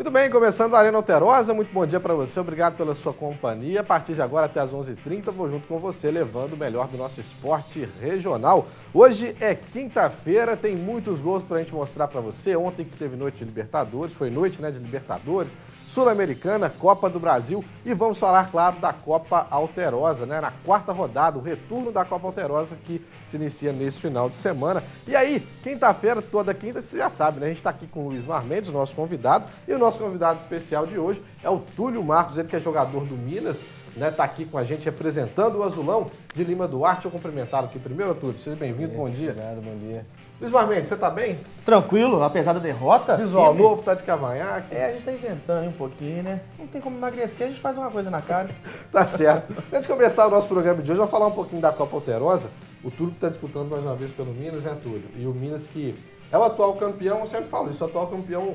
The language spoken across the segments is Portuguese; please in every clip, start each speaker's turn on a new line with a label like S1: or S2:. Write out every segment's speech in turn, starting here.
S1: Muito bem, começando a Arena Alterosa, muito bom dia para você, obrigado pela sua companhia. A partir de agora até às 11h30 eu vou junto com você levando o melhor do nosso esporte regional. Hoje é quinta-feira, tem muitos gols para a gente mostrar para você. Ontem que teve noite de Libertadores, foi noite de Libertadores, Sul-Americana, Copa do Brasil e vamos falar, claro, da Copa Alterosa, na quarta rodada, o retorno da Copa Alterosa que se inicia nesse final de semana. E aí, quinta-feira, toda quinta, você já sabe, a gente está aqui com o Luiz Marmendes, nosso convidado, e o nosso convidado especial de hoje é o Túlio Marcos, ele que é jogador do Minas, está aqui com a gente representando o Azulão de Lima Duarte. Eu cumprimentá-lo aqui primeiro, Túlio, seja bem-vindo, bom dia.
S2: Obrigado, bom dia.
S1: Luiz Marmendes, você tá bem?
S3: Tranquilo, apesar da derrota.
S1: Visual novo, tá de cavanhaque.
S3: A gente tá inventando um pouquinho, né? Não tem como emagrecer, a gente faz uma coisa na cara.
S1: Tá certo. Antes de começar o nosso programa de hoje, eu vou falar um pouquinho da Copa Alterosa. O Túlio está disputando mais uma vez pelo Minas, Túlio? E o Minas que é o atual campeão, eu sempre falo isso, o atual campeão,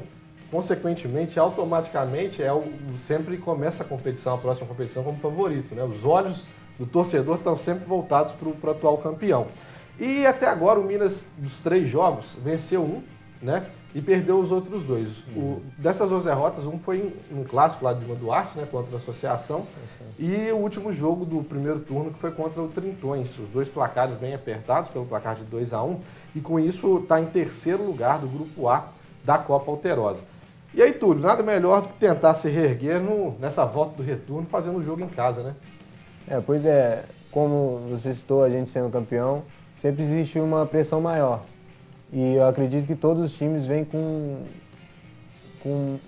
S1: consequentemente, automaticamente, sempre começa a competição, a próxima competição, como favorito, Os olhos do torcedor estão sempre voltados para o atual campeão. E até agora o Minas, dos 3 jogos, venceu um, e perdeu os outros 2. Dessas 2 derrotas, um foi um clássico lá de Lima Duarte, contra a Associação. E o último jogo do primeiro turno, que foi contra o Trintões. Os 2 placares bem apertados, pelo placar de 2-1. E com isso está em terceiro lugar do Grupo A da Copa Alterosa. E aí, Túlio, nada melhor do que tentar se reerguer nessa volta do retorno, fazendo o jogo em casa, né?
S2: Pois é, como você citou, a gente sendo campeão, sempre existe uma pressão maior. E eu acredito que todos os times vêm com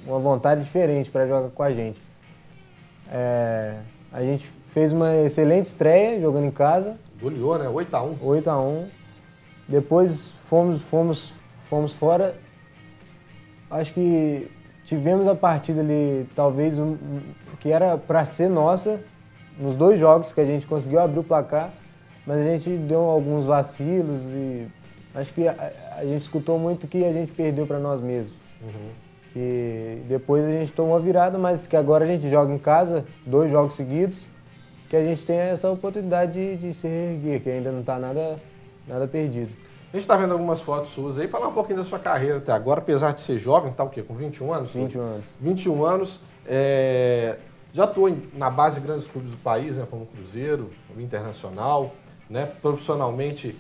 S2: uma vontade diferente para jogar com a gente. A gente fez uma excelente estreia jogando em casa.
S1: Goleou, 8-1.
S2: 8-1. Depois fomos fora. Acho que tivemos a partida ali, talvez, que era para ser nossa, nos 2 jogos que a gente conseguiu abrir o placar, mas a gente deu alguns vacilos e acho que a gente escutou muito que a gente perdeu para nós mesmos. E depois a gente tomou a virada, mas que agora a gente joga em casa, 2 jogos seguidos, que a gente tem essa oportunidade de se reerguer, que ainda não está nada perdido.
S1: A gente está vendo algumas fotos suas aí, falar um pouquinho da sua carreira até agora, apesar de ser jovem, tá o quê? Com 21 anos?
S2: 21 anos.
S1: 21 anos, já atuou na base de grandes clubes do país, como o Cruzeiro, o Internacional, profissionalmente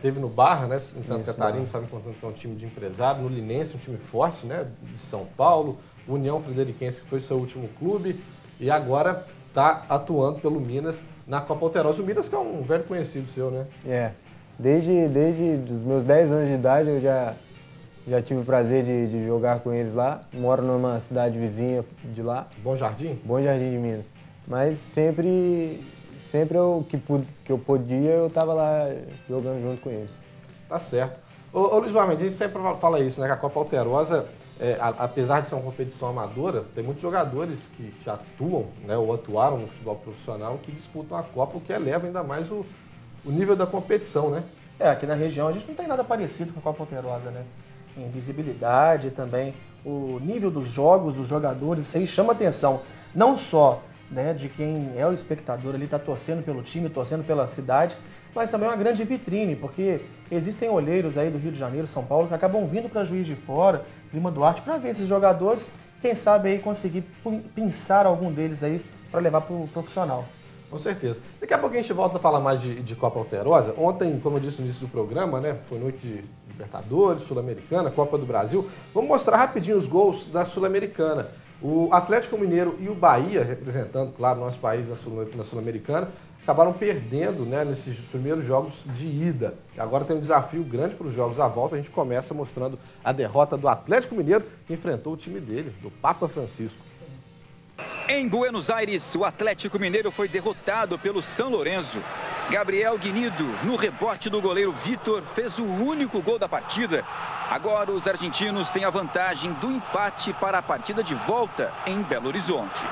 S1: teve no Barra, em Santa Catarina, sabe quanto é um time de empresário, no Linense, um time forte, de São Paulo, União Frederiquense, que foi seu último clube, e agora está atuando pelo Minas na Copa Alterosa. O Minas que é um velho conhecido seu,
S2: Desde os meus 10 anos de idade eu já tive o prazer de jogar com eles lá. Moro numa cidade vizinha de lá.
S1: Bom Jardim?
S2: Bom Jardim de Minas. Mas sempre que eu podia, eu estava lá jogando junto com eles.
S1: Tá certo. Ô Luiz Marmendes, a gente sempre fala isso, que a Copa Alterosa, apesar de ser uma competição amadora, tem muitos jogadores que já atuam, ou atuaram no futebol profissional, que disputam a Copa, o que eleva ainda mais o nível da competição,
S3: Aqui na região a gente não tem nada parecido com a Copa Alterosa, Em visibilidade também, o nível dos jogos, dos jogadores, isso aí chama atenção. Não só de quem é o espectador ali, está torcendo pelo time, torcendo pela cidade, mas também é uma grande vitrine, porque existem olheiros aí do Rio de Janeiro, São Paulo, que acabam vindo para Juiz de Fora, Lima Duarte, para ver esses jogadores, quem sabe aí conseguir pinçar algum deles aí para levar para o profissional.
S1: Com certeza. Daqui a pouco a gente volta a falar mais de Copa Alterosa. Ontem, como eu disse no início do programa, foi noite de Libertadores, Sul-Americana, Copa do Brasil. Vamos mostrar rapidinho os gols da Sul-Americana. O Atlético Mineiro e o Bahia, representando, claro, nosso país na Sul-Americana, acabaram perdendo nesses primeiros jogos de ida. E agora tem um desafio grande para os jogos à volta. A gente começa mostrando a derrota do Atlético Mineiro, que enfrentou o time dele, do Papa Francisco.
S4: Em Buenos Aires, o Atlético Mineiro foi derrotado pelo São Lourenço. Gabriel Guinido, no rebote do goleiro Vitor, fez o único gol da partida. Agora os argentinos têm a vantagem do empate para a partida de volta em Belo Horizonte.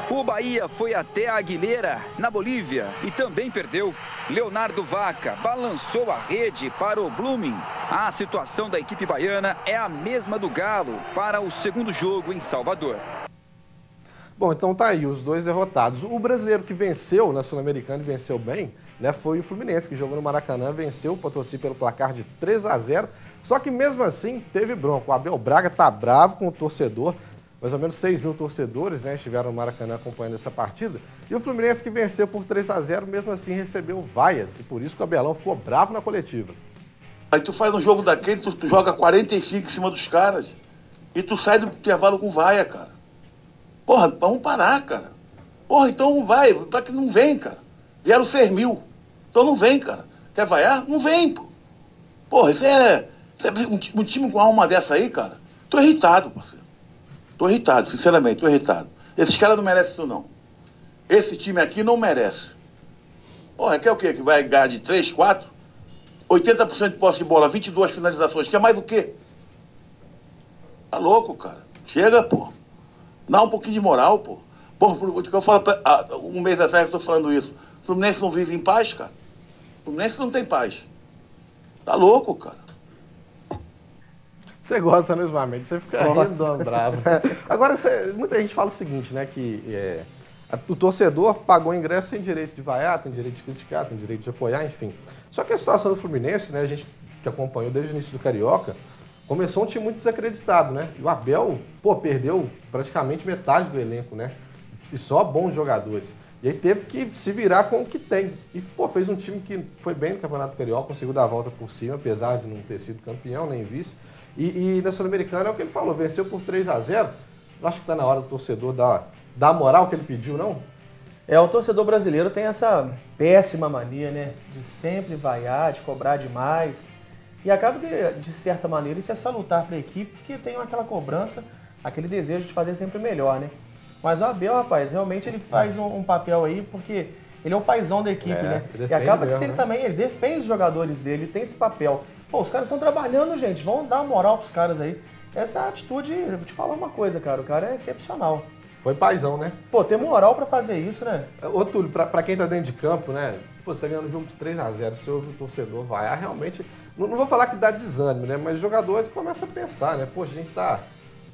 S4: O Bahia foi até a Aguilera, na Bolívia, e também perdeu. Leonardo Vaca balançou a rede para o Blooming. A situação da equipe baiana é a mesma do Galo para o segundo jogo em Salvador.
S1: Bom, então tá aí, os 2 derrotados. O brasileiro que venceu na Sul-Americana e venceu bem, foi o Fluminense, que jogou no Maracanã, venceu o Potosí pelo placar de 3-0. Só que mesmo assim teve bronca. O Abel Braga tá bravo com o torcedor. mais ou menos 6 mil torcedores, né, estiveram no Maracanã acompanhando essa partida. E o Fluminense, que venceu por 3-0, mesmo assim recebeu vaias. E por isso que o Abelão ficou bravo na coletiva.
S5: Aí tu faz um jogo daquele, tu joga 45 em cima dos caras e tu sai do intervalo com vaia, cara. Porra, vamos parar, cara. Porra, então não vai, pra que não vem, cara. Vieram 6 mil, então não vem, cara. Quer vaiar? Não vem, pô. Porra, isso é um time com alma dessa aí, cara. Tô irritado, parceiro. Tô irritado, sinceramente, tô irritado. Esses caras não merecem isso, não. Esse time aqui não merece. Porra, quer o quê? Que vai ganhar de 3, 4? 80% de posse de bola, 22 finalizações. Quer mais o quê? Tá louco, cara. Chega, pô. Dá um pouquinho de moral, pô. Porra, porque eu falo um mês atrás que eu tô falando isso. O Fluminense não vive em paz, cara. O Fluminense não tem paz. Tá louco, cara.
S1: Você gosta, né, Osmar? Você fica rindo, bravo. Agora, muita gente fala o seguinte, né, que o torcedor pagou ingresso sem direito de vaiar, tem direito de criticar, tem direito de apoiar, enfim. Só que a situação do Fluminense, né, a gente que acompanhou desde o início do Carioca, começou um time muito desacreditado, né? E o Abel, pô, perdeu praticamente metade do elenco, né? E só bons jogadores. E aí teve que se virar com o que tem. E, pô, fez um time que foi bem no Campeonato Carioca, conseguiu dar a volta por cima, apesar de não ter sido campeão, nem vice. E na Sul-Americana é o que ele falou, venceu por 3-0. Eu acho que tá na hora do torcedor dar a moral que ele pediu, não?
S3: O torcedor brasileiro tem essa péssima mania, né? De sempre vaiar, de cobrar demais. E acaba que, de certa maneira, isso é salutar para a equipe, porque tem aquela cobrança, aquele desejo de fazer sempre melhor, né? Mas o Abel, rapaz, realmente ele faz um papel aí, porque ele é o paizão da equipe, né? E acaba que ele também, ele defende os jogadores dele, ele tem esse papel. Pô, os caras estão trabalhando, gente, vamos dar uma moral pros caras aí. Essa é a atitude, eu vou te falar uma coisa, cara, o cara é excepcional.
S1: Foi paizão, né?
S3: Pô, ter moral pra fazer isso, né?
S1: Ô, Túlio, pra quem tá dentro de campo, né? Pô, você tá ganhando um jogo de 3-0, se o torcedor vai, realmente... Não vou falar que dá desânimo, né? Mas o jogador começa a pensar, né? Poxa, a gente tá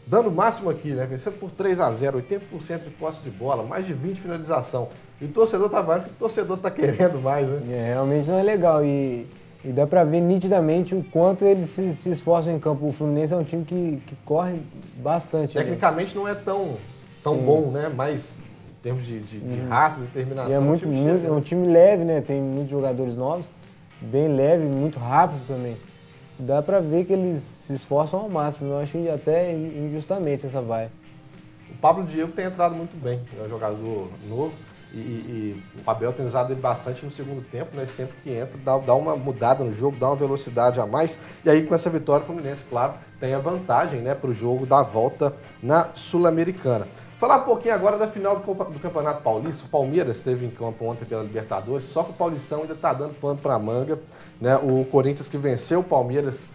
S1: dando o máximo aqui, né? Vencendo por 3-0, 80% de posse de bola, mais de 20 finalização. E o torcedor tá vaiando porque o torcedor tá querendo mais, né?
S2: Realmente não é legal. E dá pra ver nitidamente o quanto eles se esforçam em campo. O Fluminense é um time que corre bastante.
S1: Tecnicamente não é tão bom, né? Mas em termos de raça, determinação,
S2: e é um time leve, né? Tem muitos jogadores novos, bem leve, muito rápido também. Dá pra ver que eles se esforçam ao máximo. Eu acho que até injustamente essa vaia.
S1: O Pablo Diego tem entrado muito bem, é um jogador novo. E o Abel tem usado ele bastante no segundo tempo, né? Sempre que entra, dá uma mudada no jogo, dá uma velocidade a mais. E aí, com essa vitória, o Fluminense, claro, tem a vantagem, né, para o jogo da volta na Sul-Americana. Falar um pouquinho agora da final do Campeonato Paulista. O Palmeiras esteve em campo ontem pela Libertadores, só que o Paulistão ainda está dando pano para a manga, né? O Corinthians que venceu o Palmeiras.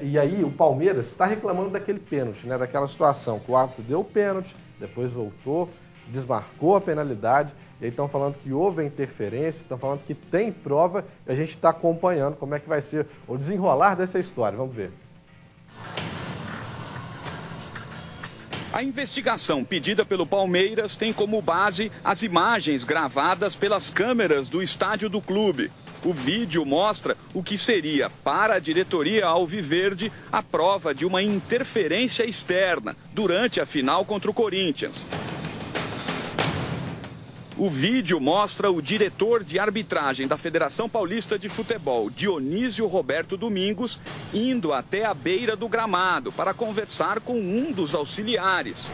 S1: E aí o Palmeiras está reclamando daquele pênalti, né? Daquela situação que o árbitro deu o pênalti, depois voltou, desmarcou a penalidade, e aí estão falando que houve interferência, estão falando que tem prova, e a gente está acompanhando como é que vai ser o desenrolar dessa história. Vamos ver.
S4: A investigação pedida pelo Palmeiras tem como base as imagens gravadas pelas câmeras do estádio do clube. O vídeo mostra o que seria, para a diretoria alviverde, a prova de uma interferência externa durante a final contra o Corinthians. O vídeo mostra o diretor de arbitragem da Federação Paulista de Futebol, Dionísio Roberto Domingos, indo até a beira do gramado para conversar com um dos auxiliares.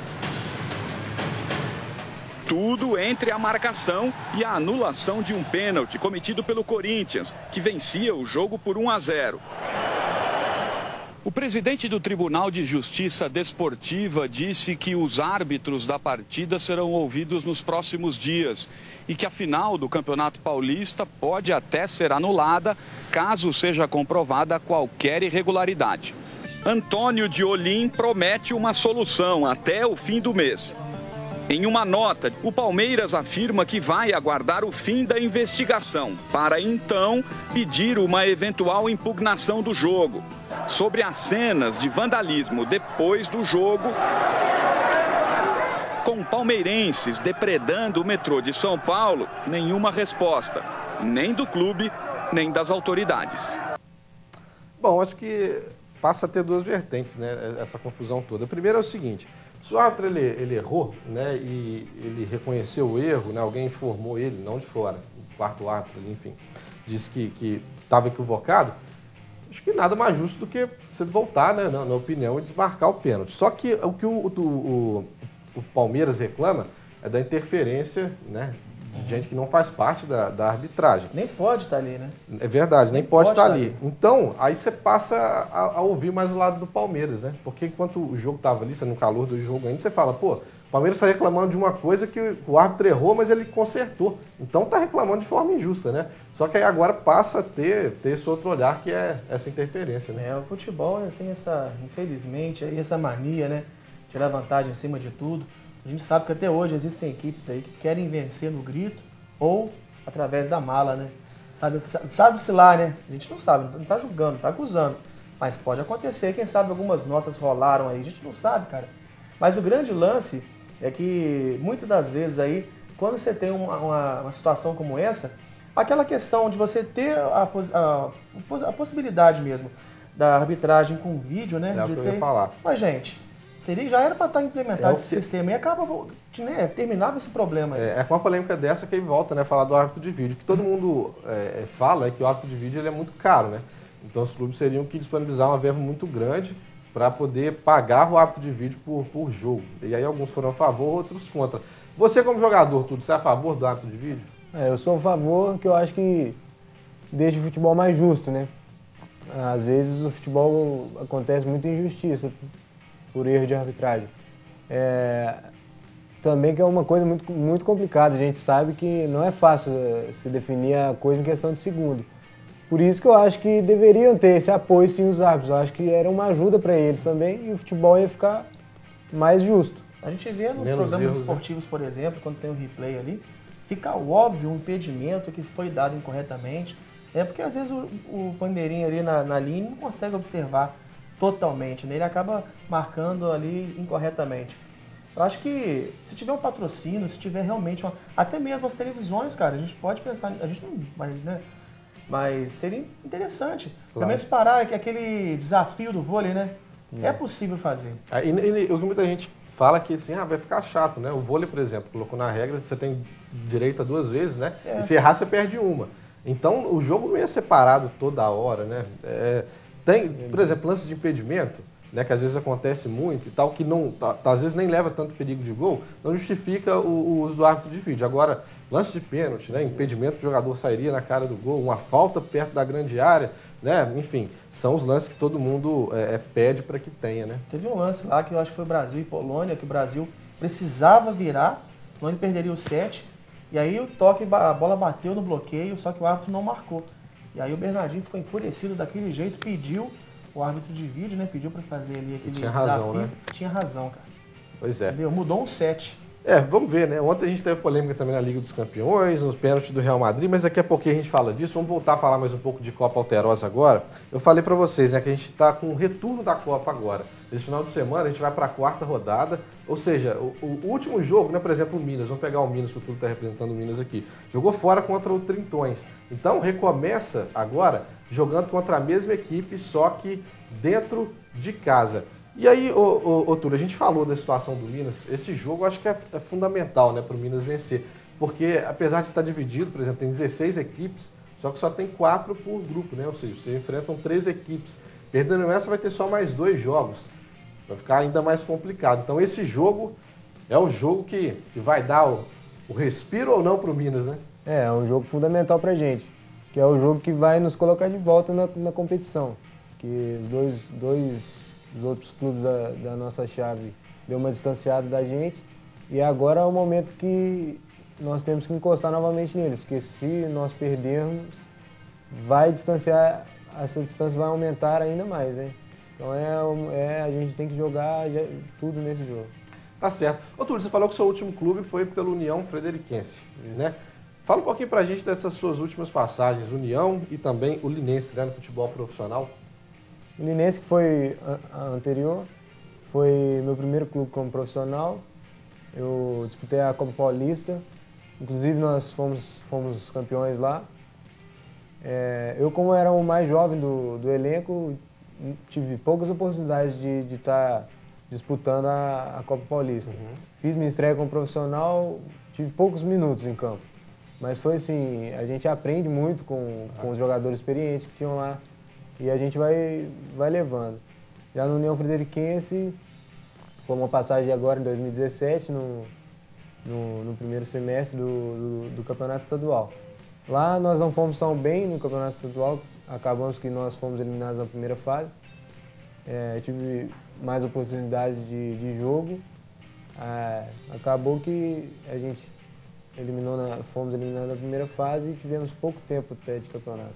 S4: Tudo entre a marcação e a anulação de um pênalti cometido pelo Corinthians, que vencia o jogo por 1-0. O presidente do Tribunal de Justiça Desportiva disse que os árbitros da partida serão ouvidos nos próximos dias e que a final do Campeonato Paulista pode até ser anulada caso seja comprovada qualquer irregularidade. Antônio de Olim promete uma solução até o fim do mês. Em uma nota, o Palmeiras afirma que vai aguardar o fim da investigação para então pedir uma eventual impugnação do jogo. Sobre as cenas de vandalismo depois do jogo, com palmeirenses depredando o metrô de São Paulo, nenhuma resposta, nem do clube, nem das autoridades.
S1: Bom, acho que passa a ter duas vertentes, né, essa confusão toda. A primeira é o seguinte, Se o árbitro ele errou, né, e ele reconheceu o erro, né, alguém informou ele, não de fora, o quarto árbitro, enfim, disse que estava equivocado, acho que nada mais justo do que você voltar, né, na opinião, e desmarcar o pênalti. Só que o que o Palmeiras reclama é da interferência, né, de gente que não faz parte da arbitragem.
S3: Nem pode estar ali, né?
S1: É verdade, nem pode estar ali. Então, aí você passa a ouvir mais o lado do Palmeiras, né? Porque enquanto o jogo estava ali, você no calor do jogo ainda, você fala, pô, o Palmeiras está reclamando de uma coisa que o árbitro errou, mas ele consertou. Então está reclamando de forma injusta, né? Só que aí agora passa a ter esse outro olhar que é essa interferência, né?
S3: O futebol tem essa, infelizmente, aí essa mania, né? Tirar vantagem em cima de tudo. A gente sabe que até hoje existem equipes aí que querem vencer no grito ou através da mala, né? Sabe-se lá, né? A gente não sabe, não tá julgando, não tá acusando. Mas pode acontecer, quem sabe algumas notas rolaram aí, a gente não sabe, cara. Mas o grande lance é que muitas das vezes aí, quando você tem uma situação como essa, aquela questão de você ter a possibilidade mesmo da arbitragem com vídeo, né?
S1: É o que eu ia falar.
S3: Mas, gente, já era para estar implementado esse sistema e acaba, né, terminava esse problema aí.
S1: É com uma polêmica dessa que ele volta, né, a falar do árbitro de vídeo. O que todo mundo fala é que o árbitro de vídeo ele é muito caro, né? Então os clubes teriam que disponibilizar uma verba muito grande para poder pagar o árbitro de vídeo por jogo. E aí alguns foram a favor, outros contra. Você como jogador, você é a favor do árbitro de vídeo?
S2: Eu sou a favor, que eu acho que deixa o futebol mais justo, né? Às vezes o futebol acontece muita injustiça por erro de arbitragem. Também que é uma coisa muito, muito complicada, a gente sabe que não é fácil se definir a coisa em questão de segundo. Por isso que eu acho que deveriam ter esse apoio sim os árbitros, eu acho que era uma ajuda para eles também e o futebol ia ficar mais justo.
S3: A gente vê nos
S1: Menos
S3: programas
S1: erros,
S3: esportivos, por exemplo, quando tem um replay ali, fica óbvio um impedimento que foi dado incorretamente, porque às vezes o bandeirinha ali na linha não consegue observar totalmente, né? Ele acaba marcando ali incorretamente. Eu acho que se tiver um patrocínio, se tiver realmente até mesmo as televisões, cara, a gente pode pensar, a gente não vai, né? Mas seria interessante.
S1: Claro.
S3: Também se parar aquele desafio do vôlei, né? É possível fazer.
S1: O que muita gente fala que assim, vai ficar chato, né? O vôlei, por exemplo, colocou na regra, você tem direito a 2 vezes, né? E se errar, você perde uma. Então, o jogo não ia ser parado toda hora, né? Tem, por exemplo, lance de impedimento, né, que às vezes acontece muito e tal, que não, às vezes nem leva tanto perigo de gol, não justifica o uso do árbitro de vídeo. Agora, lance de pênalti, né, impedimento do jogador sairia na cara do gol, uma falta perto da grande área, né, enfim, são os lances que todo mundo pede para que tenha, né.
S3: Teve um lance lá que eu acho que foi Brasil e Polônia, que o Brasil precisava virar, senão ele perderia o set, e aí o toque, a bola bateu no bloqueio, só que o árbitro não marcou. E aí o Bernardinho ficou enfurecido daquele jeito, pediu o árbitro de vídeo, né? Pediu para fazer ali aquele desafio.
S1: Razão, né?
S3: Tinha razão, cara.
S1: Pois é.
S3: Entendeu? Mudou um set.
S1: Vamos ver, né? Ontem a gente teve polêmica também na Liga dos Campeões, nos pênaltis do Real Madrid, mas daqui a pouquinho a gente fala disso. Vamos voltar a falar mais um pouco de Copa Alterosa agora. Eu falei para vocês, né, que a gente está com o retorno da Copa agora. Esse final de semana a gente vai para a 4ª rodada, ou seja, o último jogo, né, por exemplo, o Minas, vamos pegar o Minas, o Túlio está representando o Minas aqui, jogou fora contra o Trintões. Então recomeça agora jogando contra a mesma equipe, só que dentro de casa. E aí, Túlio, a gente falou da situação do Minas, esse jogo eu acho que é fundamental, né, para o Minas vencer, porque apesar de estar dividido, por exemplo, tem 16 equipes, só que só tem 4 por grupo, né, ou seja, você enfrentam 3 equipes. Perdendo essa vai ter só mais 2 jogos, vai ficar ainda mais complicado. Então esse jogo é o jogo que vai dar o respiro ou não para o Minas, né?
S2: É um jogo fundamental para a gente, que é o jogo que vai nos colocar de volta na competição, que os outros clubes da nossa chave deu uma distanciada da gente e agora é o momento que nós temos que encostar novamente neles, porque se nós perdermos, vai distanciar, essa distância vai aumentar ainda mais, né? Então a gente tem que jogar tudo nesse jogo.
S1: Tá certo. Ô Túlio, você falou que o seu último clube foi pelo União Frederiquense, né? Fala um pouquinho pra gente dessas suas últimas passagens, União e também o Linense, né, no futebol profissional.
S2: O Linense, que foi a anterior, foi meu primeiro clube como profissional. Eu disputei a Copa Paulista, inclusive nós fomos campeões lá. Eu, como era o mais jovem do elenco, tive poucas oportunidades de estar disputando a Copa Paulista. Fiz minha estreia como profissional, tive poucos minutos em campo. Mas foi assim, a gente aprende muito com os jogadores experientes que tinham lá e a gente vai levando. Já no União Frederiquense, foi uma passagem agora em 2017, no primeiro semestre do Campeonato Estadual. Lá nós não fomos tão bem no Campeonato Estadual, acabamos que nós fomos eliminados na primeira fase. Tive mais oportunidades de jogo, acabou que a gente fomos eliminados na primeira fase e tivemos pouco tempo até de campeonato.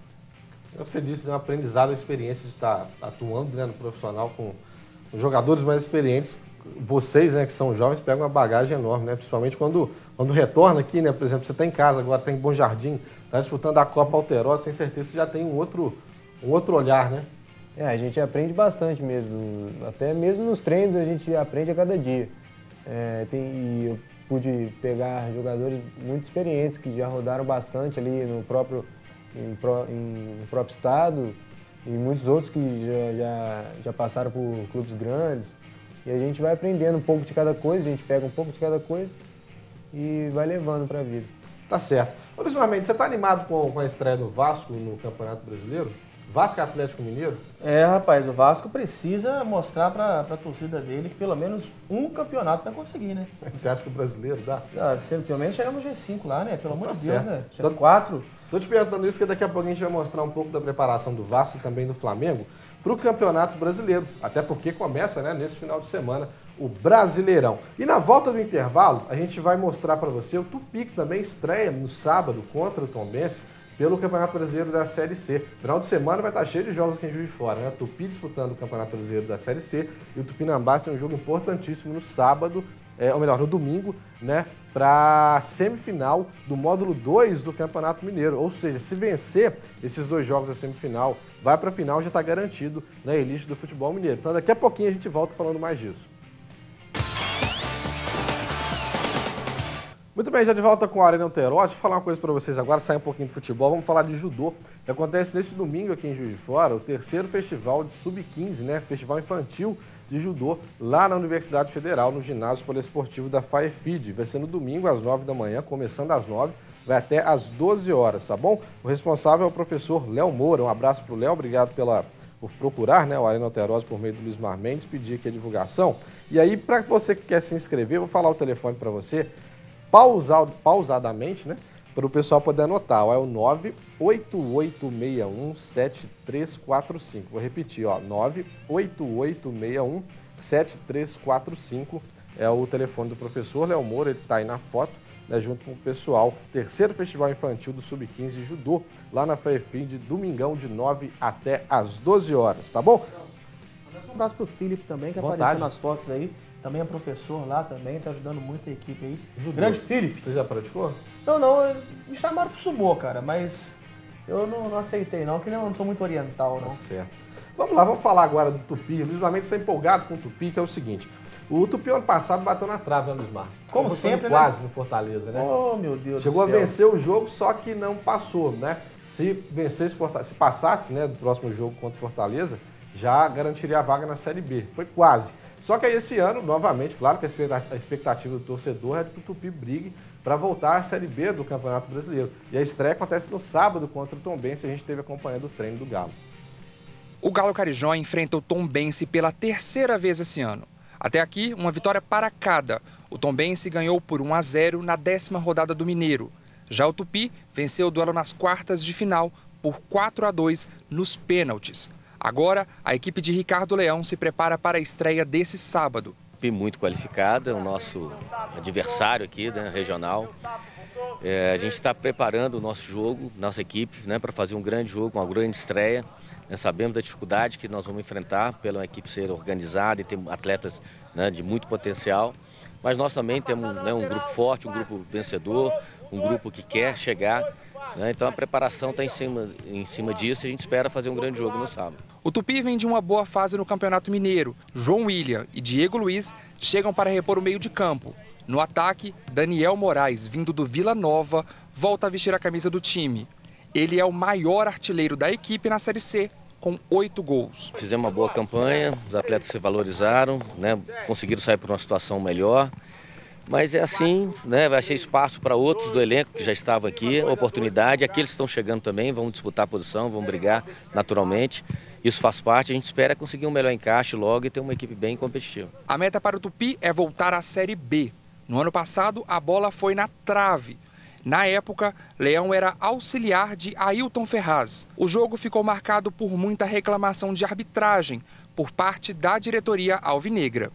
S1: Você disse, é um aprendizado, a experiência de estar atuando, né, no profissional com jogadores mais experientes. Vocês, né, que são jovens, pegam uma bagagem enorme, né? Principalmente quando retorna aqui, né? Por exemplo, você está em casa agora, está em Bom Jardim, está disputando a Copa Alterosa, sem certeza você já tem um outro olhar, né?
S2: A gente aprende bastante mesmo. Até mesmo nos treinos a gente aprende a cada dia. E eu pude pegar jogadores muito experientes que já rodaram bastante ali no próprio estado e muitos outros que já passaram por clubes grandes. E a gente vai aprendendo um pouco de cada coisa, a gente pega um pouco de cada coisa e vai levando para a vida.
S1: Tá certo. Ô, Luiz Marmendes, você está animado com a estreia do Vasco no Campeonato Brasileiro? Vasco e Atlético Mineiro?
S3: Rapaz, o Vasco precisa mostrar para a torcida dele que pelo menos um campeonato vai conseguir, né?
S1: Você acha que o brasileiro dá?
S3: Pelo menos chegar no G5 lá, né? Pelo amor de Deus,
S1: certo.
S3: né? Chega 4.
S1: Tô te perguntando isso porque daqui a pouco a gente vai mostrar um pouco da preparação do Vasco e também do Flamengo para o Campeonato Brasileiro. Até porque começa, né, nesse final de semana o Brasileirão. E na volta do intervalo, a gente vai mostrar para você o Tupi, que também estreia no sábado contra o Tombense pelo Campeonato Brasileiro da Série C. Final de semana vai estar cheio de jogos aqui em Juiz de Fora, né? Tupi disputando o Campeonato Brasileiro da Série C e o Tupinambás tem um jogo importantíssimo no sábado, ou melhor, no domingo, né, para a semifinal do módulo 2 do Campeonato Mineiro. Ou seja, se vencer esses dois jogos da semifinal, vai para a final, já está garantido na elite do futebol mineiro. Então daqui a pouquinho a gente volta falando mais disso. Muito bem, já de volta com a Arena Alterosa. Deixa eu falar uma coisa para vocês agora, sair um pouquinho do futebol. Vamos falar de judô, que acontece neste domingo aqui em Juiz de Fora, o terceiro festival de Sub-15, né? Festival infantil de judô, lá na Universidade Federal, no ginásio poliesportivo da Firefeed. Vai ser no domingo às 9 da manhã, começando às 9, vai até às 12 horas, tá bom? O responsável é o professor Léo Moura. Um abraço para o Léo, obrigado por procurar, né, o Arena Alterosa por meio do Luiz Marmendes, pedir aqui a divulgação. E aí, para você que quer se inscrever, vou falar o telefone para você, pausadamente, né, para o pessoal poder anotar. Ó, é o 988617345. Vou repetir, ó, 988617345 é o telefone do professor Léo Moura, ele está aí na foto, né, junto com o pessoal. Terceiro Festival Infantil do Sub-15 Judô, lá na FEFIM, de domingão, de 9 até às 12 horas, tá bom?
S3: Um abraço pro Felipe também, que apareceu nas fotos aí. Também é professor lá também, tá ajudando muito a equipe aí.
S1: Judô.
S3: Grande Felipe.
S1: Você já praticou?
S3: Não, me chamaram pro sumô, cara, mas eu não aceitei não, que eu não sou muito oriental, não.
S1: Tá certo. Vamos lá, vamos falar agora do Tupi. O Luiz Marmendes está empolgado com o Tupi, que é o seguinte. O Tupi ano passado bateu na trave, né, Luiz Marmendes?
S3: Como sempre,
S1: quase,
S3: né?
S1: no Fortaleza, né?
S3: Oh, meu Deus do céu.
S1: Chegou a vencer o jogo, só que não passou, né? Se vencesse, se passasse, né, do próximo jogo contra o Fortaleza, já garantiria a vaga na Série B. Foi quase. Só que aí esse ano, novamente, claro que a expectativa do torcedor é de que o Tupi brigue para voltar à Série B do Campeonato Brasileiro. E a estreia acontece no sábado contra o Tombense, a gente esteve acompanhando o treino do Galo.
S6: O Galo Carijó enfrenta o Tombense pela terceira vez esse ano. Até aqui, uma vitória para cada. O Tombense ganhou por 1-0 na 10ª rodada do Mineiro. Já o Tupi venceu o duelo nas quartas de final por 4-2 nos pênaltis. Agora, a equipe de Ricardo Leão se prepara para a estreia desse sábado.
S7: Muito qualificada, o nosso adversário aqui, né, regional. A gente está preparando o nosso jogo, nossa equipe, né, para fazer um grande jogo, uma grande estreia. Sabemos da dificuldade que nós vamos enfrentar pela equipe ser organizada e ter atletas, né, de muito potencial. Mas nós também temos, né, um grupo forte, um grupo vencedor, um grupo que quer chegar. Então a preparação está em cima disso e a gente espera fazer um grande jogo no sábado.
S6: O Tupi vem de uma boa fase no Campeonato Mineiro. João William e Diego Luiz chegam para repor o meio de campo. No ataque, Daniel Moraes, vindo do Vila Nova, volta a vestir a camisa do time. Ele é o maior artilheiro da equipe na Série C, com 8 gols.
S7: Fizemos uma boa campanha, os atletas se valorizaram, né, conseguiram sair para uma situação melhor. Mas é assim, né, vai ser espaço para outros do elenco que já estavam aqui, oportunidade. Aqueles que estão chegando também vão disputar a posição, vão brigar naturalmente. Isso faz parte, a gente espera conseguir um melhor encaixe logo e ter uma equipe bem competitiva.
S6: A meta para o Tupi é voltar à Série B. No ano passado, a bola foi na trave. Na época, Leão era auxiliar de Ailton Ferraz. O jogo ficou marcado por muita reclamação de arbitragem por parte da diretoria alvinegra.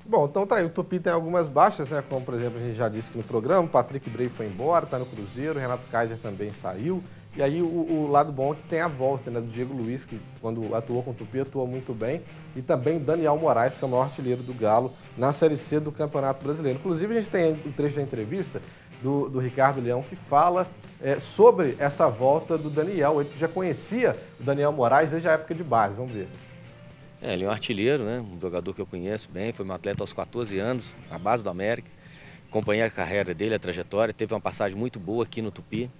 S1: Bom, então tá aí, o Tupi tem algumas baixas, né? Como, por exemplo, a gente já disse aqui no programa, o Patrick Bray foi embora, tá no Cruzeiro, o Renato Kaiser também saiu. E aí o lado bom é que tem a volta, né, do Diego Luiz, que quando atuou com o Tupi, atuou muito bem. E também Daniel Moraes, que é o maior artilheiro do Galo na Série C do Campeonato Brasileiro. Inclusive, a gente tem um trecho da entrevista do Ricardo Leão que fala sobre essa volta do Daniel. Ele já conhecia o Daniel Moraes desde a época de base, vamos ver.
S7: Ele é um artilheiro, né? Um jogador que eu conheço bem, foi um atleta aos 14 anos, na base do América. Acompanhei a carreira dele, a trajetória, teve uma passagem muito boa aqui no Tupi.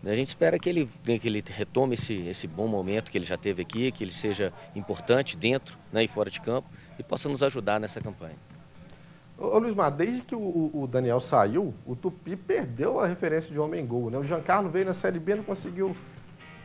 S7: A gente espera que ele retome esse bom momento que ele já teve aqui, que ele seja importante dentro, né, e fora de campo e possa nos ajudar nessa campanha.
S1: Ô Luiz Mar, desde que o Daniel saiu, o Tupi perdeu a referência de homem-gol, né? O Giancarlo veio na Série B e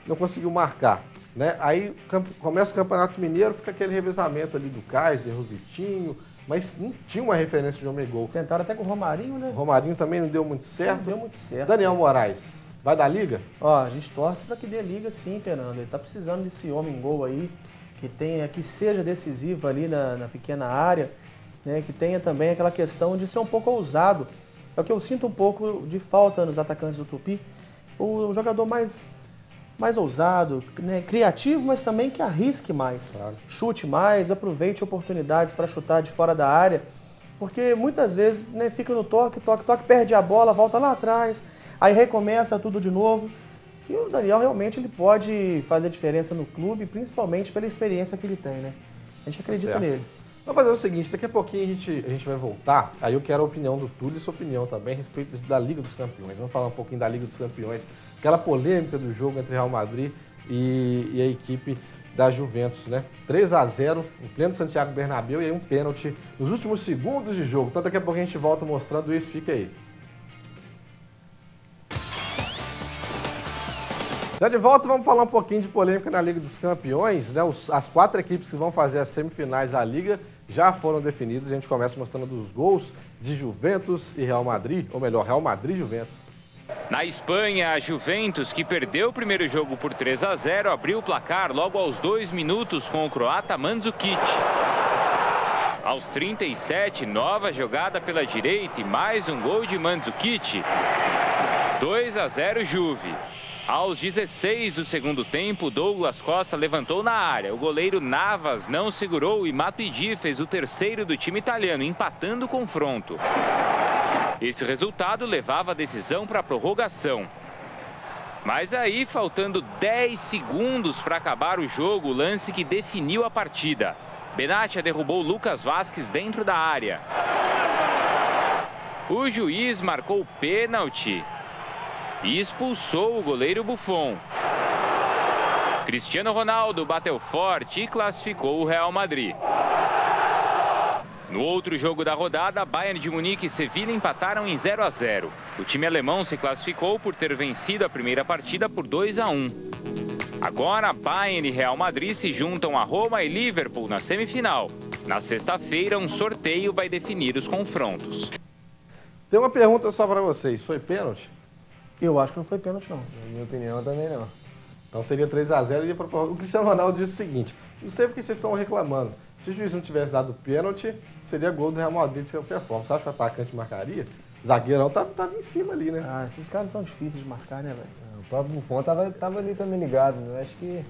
S1: não conseguiu marcar. Né? Aí começa o Campeonato Mineiro, fica aquele revezamento ali do Kaiser, o Vitinho, mas não tinha uma referência de homem-gol.
S3: Tentaram até com o Romarinho, né?
S1: O Romarinho também não deu muito certo.
S3: Não deu muito certo.
S1: Daniel Moraes, vai dar liga?
S3: Ó, a gente torce para que dê liga sim, Fernando. Ele tá precisando desse homem-gol aí, que seja decisivo ali na pequena área, né? Que tenha também aquela questão de ser um pouco ousado. É o que eu sinto um pouco de falta nos atacantes do Tupi. O jogador mais ousado, né, criativo, mas também que arrisque mais. Claro. Chute mais, aproveite oportunidades para chutar de fora da área, porque muitas vezes, né, fica no toque, perde a bola, volta lá atrás, aí recomeça tudo de novo. E o Daniel realmente ele pode fazer diferença no clube, principalmente pela experiência que ele tem, né? A gente acredita nele.
S1: Vamos fazer o seguinte, daqui a pouquinho a gente vai voltar, aí eu quero a opinião do Túlio e sua opinião também a respeito da Liga dos Campeões. Vamos falar um pouquinho da Liga dos Campeões, aquela polêmica do jogo entre Real Madrid e a equipe da Juventus, né? 3-0 em pleno Santiago Bernabéu e aí um pênalti nos últimos segundos de jogo. Então daqui a pouco a gente volta mostrando isso, fica aí. Já de volta, vamos falar um pouquinho de polêmica na Liga dos Campeões, né? As 4 equipes que vão fazer as semifinais da Liga já foram definidas. A gente começa mostrando os gols de Juventus e Real Madrid, ou melhor, Real Madrid e Juventus.
S8: Na Espanha, a Juventus, que perdeu o primeiro jogo por 3-0, abriu o placar logo aos 2 minutos com o croata Mandzukic. Aos 37, nova jogada pela direita e mais um gol de Mandzukic. 2-0 Juve. Aos 16 do segundo tempo, Douglas Costa levantou na área. O goleiro Navas não segurou e Matuidi fez o terceiro do time italiano, empatando o confronto. Esse resultado levava a decisão para a prorrogação. Mas aí, faltando 10 segundos para acabar o jogo, o lance que definiu a partida. Benatia derrubou Lucas Vasquez dentro da área. O juiz marcou o pênalti e expulsou o goleiro Buffon. Cristiano Ronaldo bateu forte e classificou o Real Madrid. No outro jogo da rodada, Bayern de Munique e Sevilha empataram em 0-0. O time alemão se classificou por ter vencido a primeira partida por 2-1. Agora, Bayern e Real Madrid se juntam a Roma e Liverpool na semifinal. Na sexta-feira, um sorteio vai definir os confrontos.
S1: Tem uma pergunta só para vocês. Foi pênalti?
S3: Eu acho que não foi pênalti, não.
S2: Na minha opinião, também não.
S1: Então seria 3-0 e o Cristiano Ronaldo disse o seguinte: não sei porque vocês estão reclamando. Se o juiz não tivesse dado pênalti, seria gol do Real Madrid de qualquer forma. Você acha que o atacante marcaria? O zagueirão tava em cima ali, né?
S3: Ah, esses caras são difíceis de marcar, né, velho?
S2: O próprio Buffon tava ali também ligado. Eu acho que...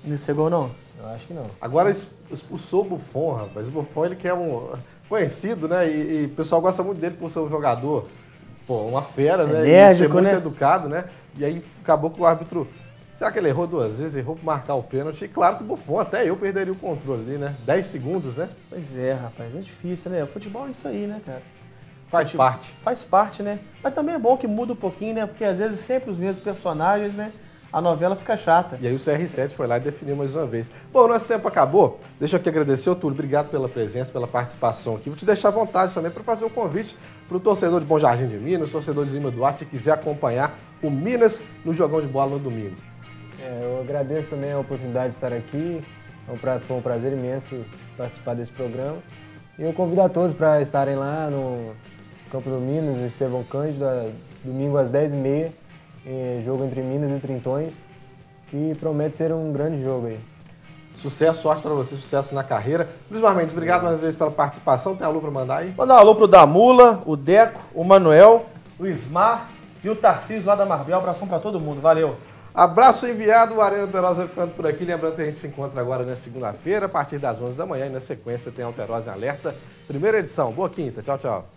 S3: Nesse gol, não?
S2: Eu acho que não.
S1: Agora expulsou o Buffon, rapaz. O Buffon, ele que é um conhecido, né? E o pessoal gosta muito dele por ser um jogador, pô, uma fera, né?
S3: Enérgico,
S1: e ser muito
S3: né?
S1: educado, né? E aí acabou que o árbitro... Será que ele errou 2 vezes? Errou para marcar o pênalti. E claro que o Buffon, até eu perderia o controle ali, né? 10 segundos, né?
S3: Pois é, rapaz. É difícil, né? O futebol é isso aí, né, cara?
S1: Faz parte.
S3: Faz parte, né? Mas também é bom que muda um pouquinho, né? Porque às vezes sempre os mesmos personagens, né? a novela fica chata.
S1: E aí o CR7 foi lá e definiu mais uma vez. Bom, nosso tempo acabou. Deixa eu aqui agradecer, Túlio. Obrigado pela presença, pela participação aqui. Vou te deixar à vontade também para fazer o convite para o torcedor de Bom Jardim de Minas, torcedor de Lima Duarte, se quiser acompanhar o Minas no jogão de bola no domingo.
S2: Eu agradeço também a oportunidade de estar aqui. Foi um prazer imenso participar desse programa. E eu convido a todos para estarem lá no Campo do Minas, Estevão Cândido, domingo às 10h30. Jogo entre Minas e Trintões, que promete ser um grande jogo aí.
S1: Sucesso, sorte para você, sucesso na carreira. Luiz Marmendes, obrigado mais uma vez pela participação. Tem alô para mandar aí?
S3: Mandar um alô pro Damula, o Deco, o Manuel, o Ismar e o Tarcísio lá da Marbel. Abração para todo mundo, valeu.
S1: Abraço enviado, o Arena Alterosa vai ficando por aqui. Lembrando que a gente se encontra agora na segunda-feira, a partir das 11 da manhã. E na sequência tem Alterosa em Alerta, primeira edição. Boa quinta, tchau, tchau.